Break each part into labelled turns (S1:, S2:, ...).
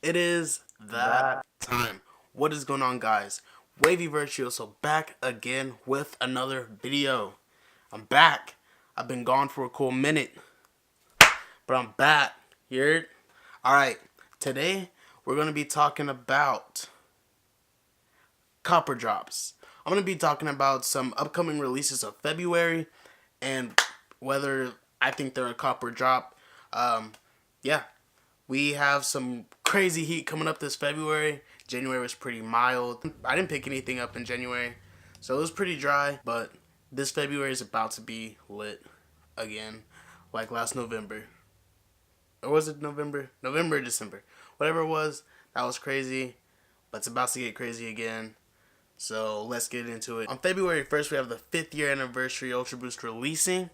S1: It is that time. What is going on, guys? Wavy Virtuoso back again with another video. I'm back. I've been gone for a cool minute, but I'm back. You heard? Alright, today we're going to be talking about copper drops. I'm going to be talking about some upcoming releases of February and whether I think they're a copper drop. Yeah. We have some crazy heat coming up this February. January was pretty mild. I didn't pick anything up in January, so it was pretty dry, but this February is about to be lit again, like last November. Or was it November? November or December. Whatever it was, that was crazy, but it's about to get crazy again. So let's get into it. On February 1st, we have the 5th year anniversary Ultra Boost releasing.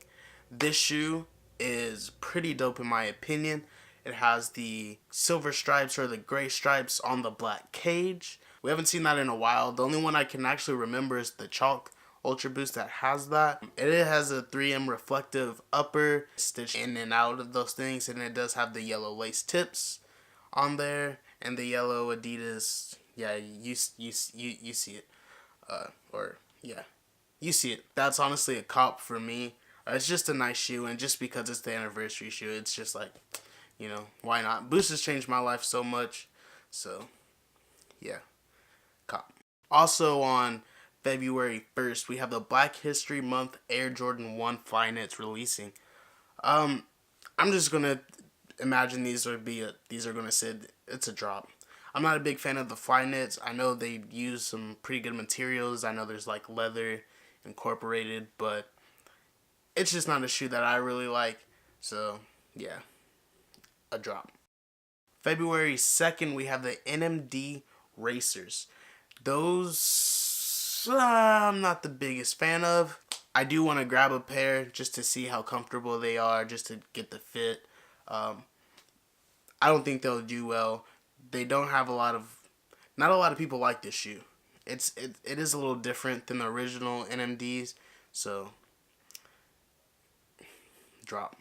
S1: This shoe is pretty dope in my opinion. It has the silver stripes or the gray stripes on the black cage. We haven't seen that in a while. The only one I can actually remember is the Chalk Ultra Boost that has that. It has a 3M reflective upper stitched in and out of those things, and it does have the yellow lace tips on there and the yellow Adidas. Yeah, you see it. You see it. That's honestly a cop for me. It's just a nice shoe, and just because it's the anniversary shoe, it's just like, you know, why not? Boost has changed my life so much. So, yeah. Cop. Also on February 1st, we have the Black History Month Air Jordan 1 Flyknits releasing. I'm just going to imagine these are going to sit, it's a drop. I'm not a big fan of the Flyknits. I know they use some pretty good materials. I know there's like leather incorporated, but it's just not a shoe that I really like. So, yeah. A drop. February 2nd, we have the NMD Racers. Those I'm not the biggest fan of. I do want to grab a pair just to see how comfortable they are, just to get the fit. I don't think they'll do well. They don't have not a lot of people like this shoe. It is a little different than the original NMDs, so drop.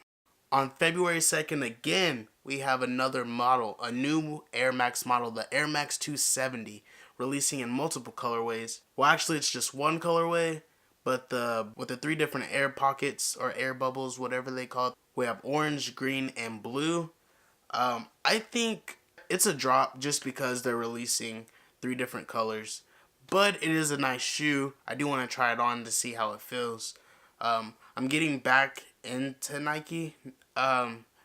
S1: On February 2nd, again, we have another model, a new Air Max model, the Air Max 270, releasing in multiple colorways. Well, actually, it's just one colorway, but with the 3 different air pockets or air bubbles, whatever they call it, we have orange, green, and blue. I think it's a drop just because they're releasing 3 different colors, but it is a nice shoe. I do want to try it on to see how it feels. I'm getting back into Nike.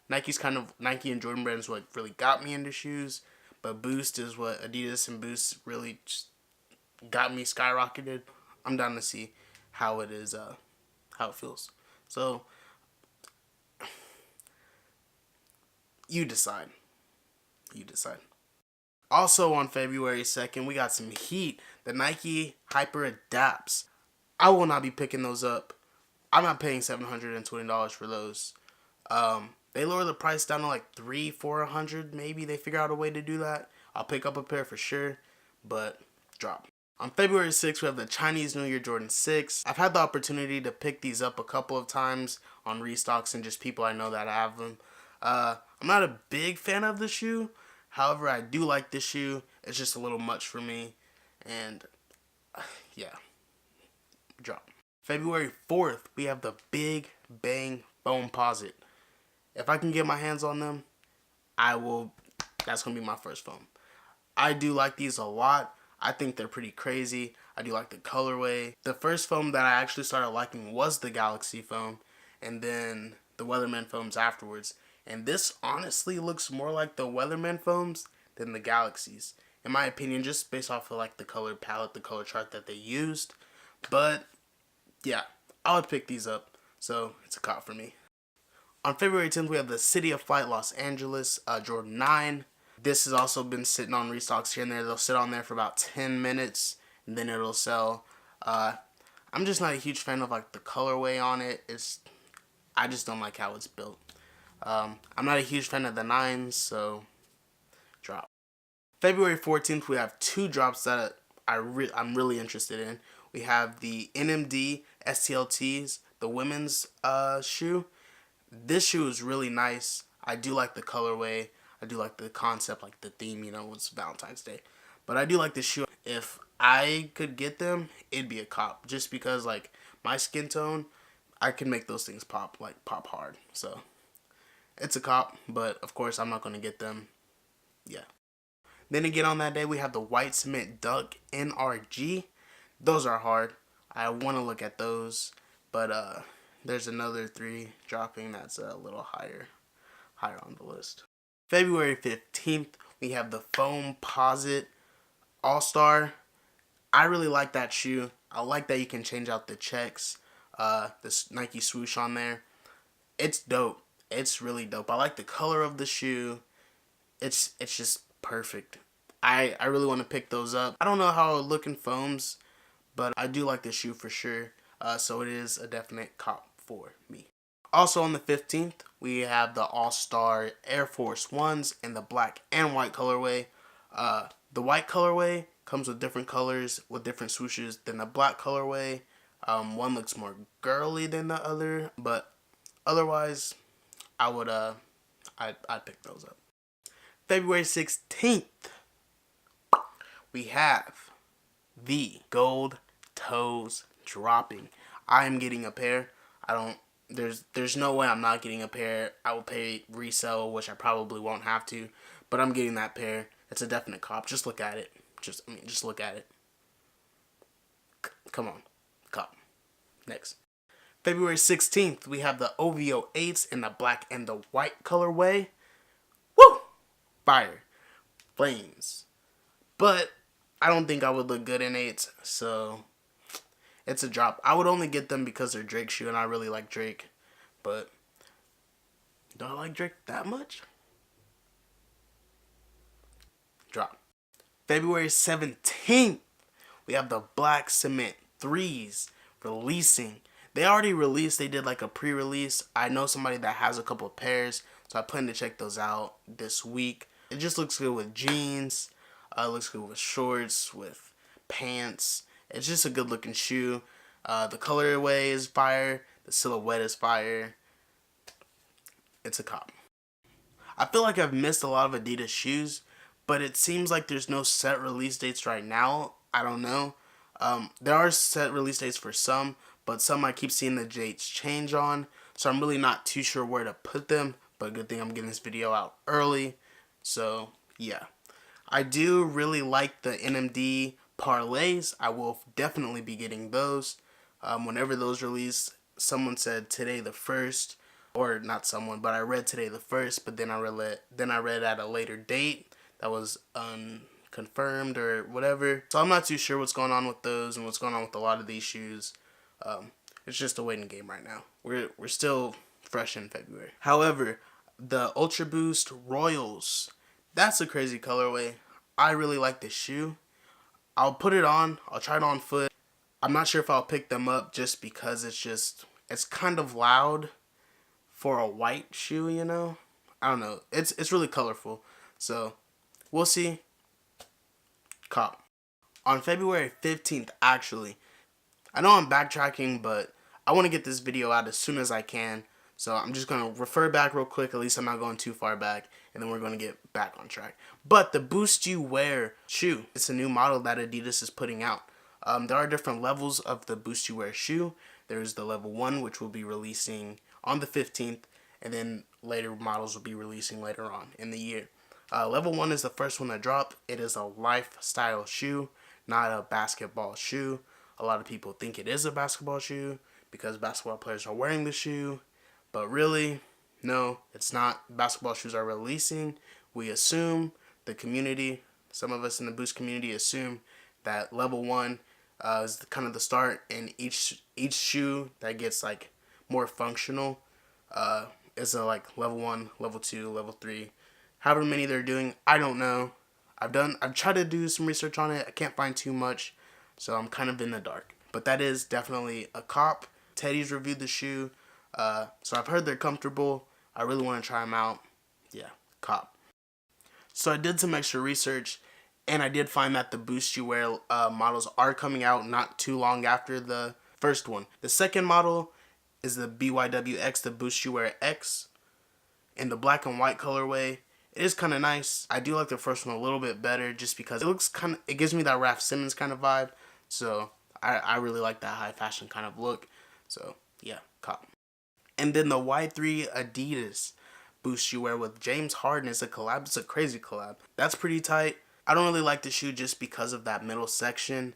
S1: Nike and Jordan Brand is what really got me into shoes, but Boost is what Adidas and Boost really just got me skyrocketed. I'm down to see how it is, how it feels. So you decide. You decide. Also on February 2nd, we got some heat. The Nike Hyper Adapts. I will not be picking those up. I'm not paying $720 for those. They lower the price down to like $300-400. Maybe they figure out a way to do that. I'll pick up a pair for sure, but drop. On February 6th, we have the Chinese New Year Jordan 6. I've had the opportunity to pick these up a couple of times on restocks and just people I know that have them. I'm not a big fan of the shoe. However, I do like this shoe. It's just a little much for me. And, yeah, drop. February 4th, we have the Big Bang Foamposite. If I can get my hands on them, that's going to be my first foam. I do like these a lot. I think they're pretty crazy. I do like the colorway. The first foam that I actually started liking was the Galaxy foam, and then the Weatherman foams afterwards. And this honestly looks more like the Weatherman foams than the Galaxies, in my opinion, just based off of like the color palette, the color chart that they used. But yeah, I would pick these up, so it's a cop for me. On February 10th, we have the City of Flight Los Angeles Jordan 9. This has also been sitting on restocks here and there. They'll sit on there for about 10 minutes, and then it'll sell. I'm just not a huge fan of like the colorway on it. I just don't like how it's built. I'm not a huge fan of the 9s, so drop. February 14th, we have 2 drops that I'm really interested in. We have the NMD STLTs, the women's shoe. This shoe is really nice. I do like the colorway. I I do like the concept, like the theme, you know, it's Valentine's Day. But I do like the shoe. If I could get them, it'd be a cop. Just because, like, my skin tone, I can make those things pop, like, pop hard. So, it's a cop, but of course, I'm not going to get them. Yeah. Then again, on that day, we have the White Cement Duck NRG. Those are hard. I want to look at those, but there's another 3 dropping that's a little higher on the list. February 15th, we have the Foamposite All-Star. I really like that shoe. I like that you can change out the checks, this Nike swoosh on there. It's dope. It's really dope. I like the color of the shoe. It's just perfect. I really want to pick those up. I don't know how it would look in foams, but I do like the shoe for sure. So it is a definite cop for me. Also on the 15th, we have the All-Star Air Force Ones in the black and white colorway. The white colorway comes with different colors with different swooshes than the black colorway. One looks more girly than the other, but otherwise, I'd pick those up. February 16th, we have the Gold Toes dropping. I am getting a pair. There's no way I'm not getting a pair. I will pay resale, which I probably won't have to, but I'm getting that pair. It's a definite cop. Just look at it. Just look at it. Come on. Cop. Next. February 16th, we have the OVO 8s in the black and the white colorway. Woo! Fire. Flames. But I don't think I would look good in 8s, so it's a drop. I would only get them because they're Drake shoe, and I really like Drake. But do I like Drake that much? Drop. February 17th, we have the Black Cement 3s releasing. They already released. They did like a pre-release. I know somebody that has a couple of pairs, so I plan to check those out this week. It just looks good with jeans. It looks good with shorts, with pants. It's just a good looking shoe. The colorway is fire. The silhouette is fire. It's a cop. I feel like I've missed a lot of Adidas shoes, but it seems like there's no set release dates right now. I don't know. There are set release dates for some, but some I keep seeing the dates change on, so I'm really not too sure where to put them, but good thing I'm getting this video out early. So, yeah. I do really like the NMD parlays. I will definitely be getting those. Whenever those release, someone said today the 1st, or not someone, but I read today the 1st, but then I read at a later date that was unconfirmed or whatever. So I'm not too sure what's going on with those and what's going on with a lot of these shoes. It's just a waiting game right now. We're still fresh in February. However, the Ultra Boost Royals, that's a crazy colorway. I really like this shoe. I'll put it on. I'll try it on foot. I'm not sure if I'll pick them up just because it's kind of loud for a white shoe, you know? I don't know. It's really colorful. So, we'll see. Cop. On February 15th, actually, I know I'm backtracking, but I want to get this video out as soon as I can. So I'm just going to refer back real quick. At least I'm not going too far back. And then we're going to get back on track. But the Boost You Wear shoe, it's a new model that Adidas is putting out. There are different levels of the Boost You Wear shoe. There's the level 1, which will be releasing on the 15th. And then later models will be releasing later on in the year. Level 1 is the first one to drop. It is a lifestyle shoe, not a basketball shoe. A lot of people think it is a basketball shoe because basketball players are wearing the shoe. But really, no, it's not. Basketball shoes are releasing. We assume, the community, some of us in the Boost community assume that level 1 is kind of the start, and each shoe that gets like more functional is a like level 1, level 2, level 3. However many they're doing, I don't know. I've tried to do some research on it. I can't find too much, so I'm kind of in the dark. But that is definitely a cop. Teddy's reviewed the shoe. So I've heard they're comfortable. I really want to try them out. Yeah, cop. So I did some extra research, and I did find that the Boost You Wear models are coming out not too long after the first one. The second model is the BYWX, the Boost You Wear X, in the black and white colorway. It is kind of nice. I do like the first one a little bit better just because it gives me that Raf Simons kind of vibe. So I really like that high fashion kind of look. So yeah, cop. And then the Y3 Adidas boost shoe wear with James Harden is a collab. It's a crazy collab. That's pretty tight. I don't really like the shoe just because of that middle section.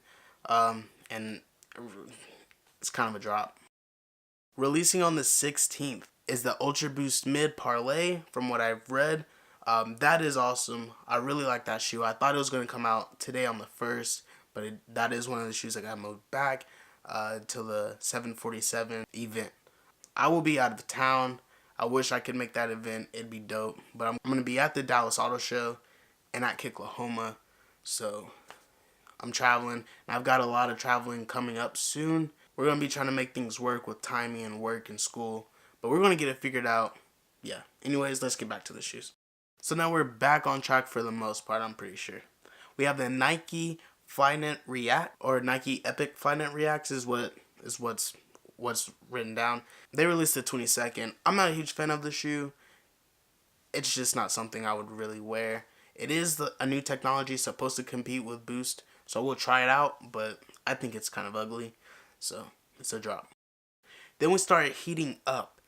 S1: And it's kind of a drop. Releasing on the 16th is the Ultra Boost Mid Parlay from what I've read. That is awesome. I really like that shoe. I thought it was going to come out today on the 1st, but that is one of the shoes that got moved back to the 747 event. I will be out of town. I wish I could make that event. It'd be dope. But I'm going to be at the Dallas Auto Show and at Kicklahoma. So I'm traveling. And I've got a lot of traveling coming up soon. We're going to be trying to make things work with timing and work and school. But we're going to get it figured out. Yeah. Anyways, let's get back to the shoes. So now we're back on track for the most part, I'm pretty sure. We have the Nike Flyknit React, or Nike Epic Flyknit Reacts is what's written down. They released the 22nd. I'm not a huge fan of the shoe. It's just not something I would really wear. It is a new technology supposed to compete with Boost, so we'll try it out, but I think it's kind of ugly, so it's a drop. Then we started heating up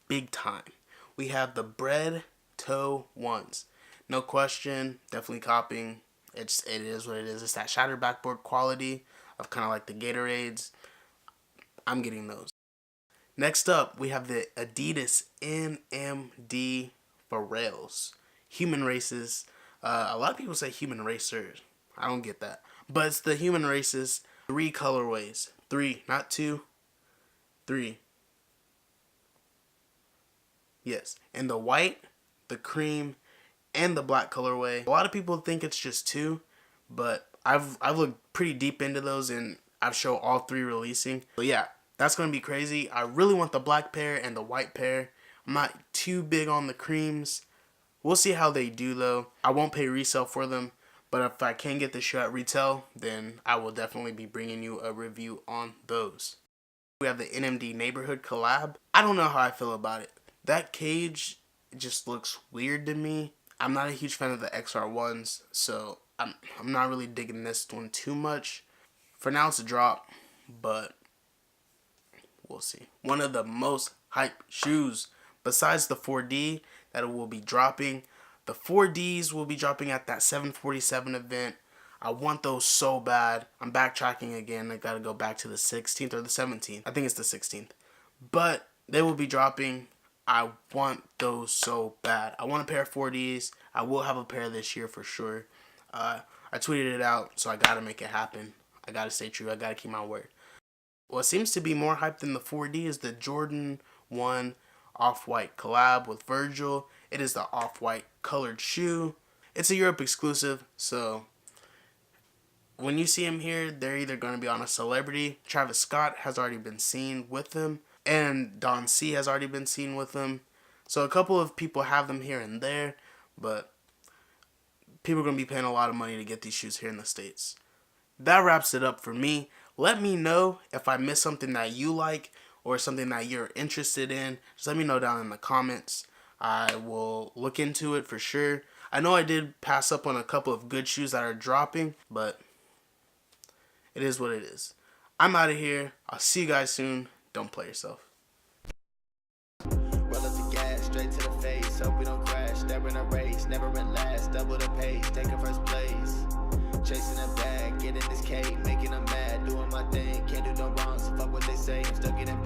S1: big time. We have the Bread Toe ones. No question, definitely copying. It is what it is. It's that shattered backboard quality of kind of like the Gatorades. I'm getting those. Next up, we have the Adidas NMD Pharrells. Human Races. A lot of people say Human Racers. I don't get that. But it's the Human Races. 3 colorways. 3, not 2. 3. Yes. And the white, the cream, and the black colorway. A lot of people think it's just 2, but I've looked pretty deep into those and I've shown all 3 releasing. So yeah, that's going to be crazy. I really want the black pair and the white pair. I'm not too big on the creams. We'll see how they do though. I won't pay resale for them, but if I can get the shoe at retail, then I will definitely be bringing you a review on those. We have the NMD Neighborhood collab. I don't know how I feel about it. That cage just looks weird to me. I'm not a huge fan of the XR1s, so I'm not really digging this one too much. For now, it's a drop, but we'll see. One of the most hyped shoes, besides the 4D that it will be dropping. The 4Ds will be dropping at that 747 event. I want those so bad. I'm backtracking again. I gotta go back to the 16th or the 17th. I think it's the 16th. But they will be dropping. I want those so bad. I want a pair of 4Ds. I will have a pair this year for sure. I tweeted it out, so I gotta make it happen. I gotta stay true. I gotta keep my word. What seems to be more hype than the 4D is the Jordan 1 Off-White collab with Virgil. It is the off-white colored shoe. It's a Europe exclusive, so when you see him here, they're either going to be on a celebrity. Travis Scott has already been seen with them, and Don C has already been seen with them. So a couple of people have them here and there, but people are going to be paying a lot of money to get these shoes here in the States. That wraps it up for me. Let me know if I missed something that you like or something that you're interested in. Just let me know down in the comments. I will look into it for sure. I know I did pass up on a couple of good shoes that are dropping, but it is what it is. I'm out of here. I'll see you guys soon. Don't play yourself.
S2: Roll up the gas, straight to the face. Hope we don't crash. Never in a race, never in last. Double the pace, taking first place. Chasing a bag, getting this cake, making them mad. Doing my thing, can't do no wrong, so fuck what they say. I'm still getting